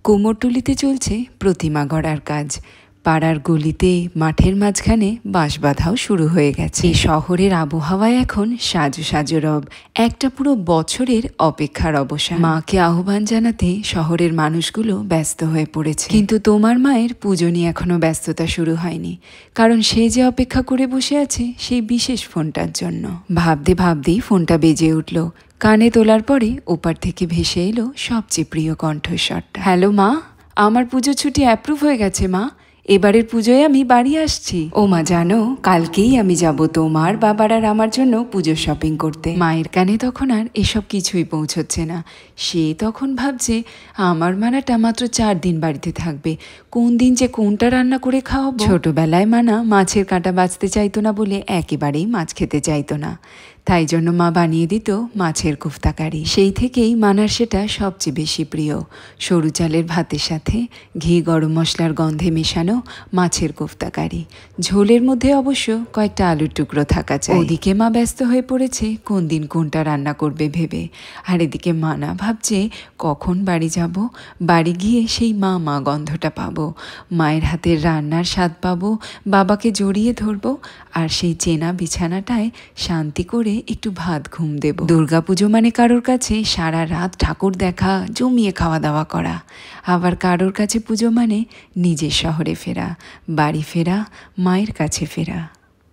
কুমোরটুলিতে চলছে প্রতিমা গড়ার কাজ। পাড়ার গলিতে মাঠের মাঝখানে বাঁশ বাঁধাও শুরু হয়ে গেছে। এই শহরের আবহাওয়ায় এখন সাজো সাজো রব, একটা পুরো বছরের অপেক্ষার অবসান। মাকে আহ্বান জানাতে শহরের মানুষগুলো ব্যস্ত হয়ে পড়েছে, কিন্তু তোমার মায়ের পুজো নিয়ে এখনো ব্যস্ততা শুরু হয়নি, কারণ সে যে অপেক্ষা করে বসে আছে সেই বিশেষ ফোনটার জন্য। ভাবতে ভাবতেই ফোনটা বেজে উঠল। কানে তোলার পরে ওপার থেকে ভেসে এলো সবচেয়ে প্রিয় কণ্ঠস্বরটা। হ্যালো মা, আমার পুজো ছুটি অ্যাপ্রুভ হয়ে গেছে মা, এবারের পুজোয় আমি বাড়ি আসছি। ও মা জানো, কালকেই আমি যাব তোমার বাবার আর আমার জন্য পুজো শপিং করতে। মায়ের কানে তখন আর এসব কিছুই পৌঁছচ্ছে না। সে তখন ভাবছে আমার মানাটা মাত্র 4 দিন বাড়িতে থাকবে, কোন দিন যে কোনটা রান্না করে খাওয়াবো। ছোটবেলায় মানা মাছের কাঁটা বাছতে চাইতো না বলে একেবারেই মাছ খেতে চাইতো না, তাই জন্য মা বানিয়ে দিত মাছের কোফতা কারি। সেই থেকেই মানার সেটা সবচেয়ে বেশি প্রিয়। সরু চালের ভাতের সাথে ঘি গরম মশলার গন্ধে মেশানো মাছের কোফতা কারি, ঝোলের মধ্যে অবশ্য কয়েকটা আলুর টুকরো থাকা চাই। ওদিকে মা ব্যস্ত হয়ে পড়েছে কোন দিন কোনটা রান্না করবে ভেবে, আর এদিকে মানা ভাবছে কখন বাড়ি যাব, বাড়ি গিয়ে সেই মা গন্ধটা পাবো, মায়ের হাতের রান্নার স্বাদ পাবো, বাবাকে জড়িয়ে ধরবো, আর সেই চেনা বিছানাটায় শান্তি করে একটু ভাত ঘুম দেব। দুর্গাপুজো মানে কারোর কাছে সারা রাত ঠাকুর দেখা, জমিয়ে খাওয়া দাওয়া করা, আবার কারোর কাছে পুজো মানে নিজের শহরে ফেরা, বাড়ি ফেরা, মায়ের কাছে ফেরা।